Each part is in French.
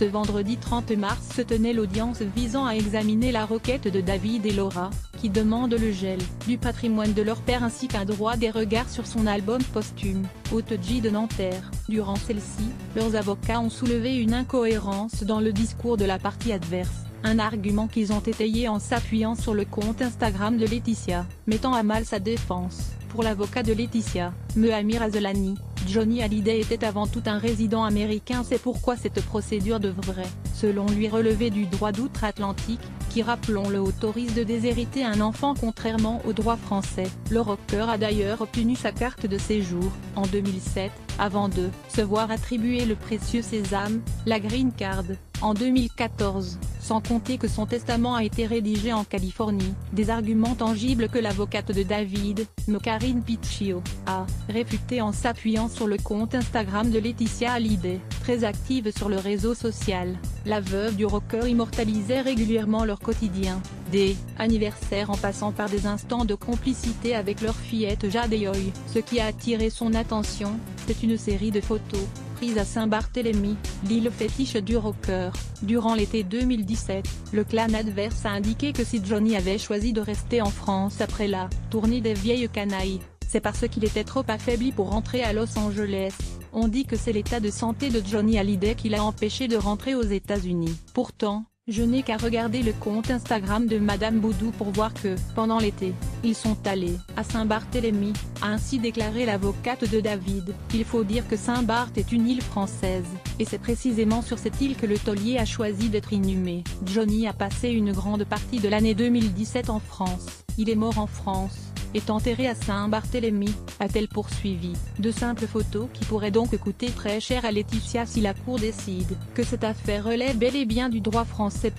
Ce vendredi 30 mars se tenait l'audience visant à examiner la requête de David et Laura, qui demandent le gel du patrimoine de leur père ainsi qu'un droit des regards sur son album posthume, Haute J de Nanterre. Durant celle-ci, leurs avocats ont soulevé une incohérence dans le discours de la partie adverse, un argument qu'ils ont étayé en s'appuyant sur le compte Instagram de Laetitia, mettant à mal sa défense. Pour l'avocat de Laetitia, Mohamir Azelani, Johnny Hallyday était avant tout un résident américain, c'est pourquoi cette procédure devrait, selon lui, relever du droit d'outre-Atlantique, qui, rappelons-le, autorise de déshériter un enfant contrairement au droit français. Le rocker a d'ailleurs obtenu sa carte de séjour, en 2007, avant de se voir attribuer le précieux sésame, la Green Card, en 2014, sans compter que son testament a été rédigé en Californie. Des arguments tangibles que l'avocate de David, Karine Picchio, a réfutés en s'appuyant sur le compte Instagram de Laetitia Hallyday, très active sur le réseau social. La veuve du rocker immortalisait régulièrement leur quotidien, des anniversaires en passant par des instants de complicité avec leur fillette Jade Yoy. Ce qui a attiré son attention, c'est une série de photos, prises à Saint-Barthélemy, l'île fétiche du rocker. Durant l'été 2017, le clan adverse a indiqué que si Johnny avait choisi de rester en France après la tournée des Vieilles Canailles, c'est parce qu'il était trop affaibli pour rentrer à Los Angeles. On dit que c'est l'état de santé de Johnny Hallyday qui l'a empêché de rentrer aux États-Unis. Pourtant, je n'ai qu'à regarder le compte Instagram de Madame Boudou pour voir que, pendant l'été, ils sont allés à Saint-Barthélemy, a ainsi déclaré l'avocate de David. Il faut dire que Saint-Barth est une île française, et c'est précisément sur cette île que le taulier a choisi d'être inhumé. Johnny a passé une grande partie de l'année 2017 en France. Il est mort en France, est enterré à Saint-Barthélemy, a-t-elle poursuivi. De simples photos qui pourraient donc coûter très cher à Laetitia si la Cour décide que cette affaire relève bel et bien du droit français.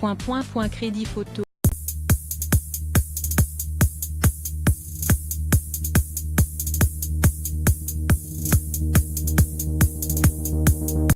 Crédit photo.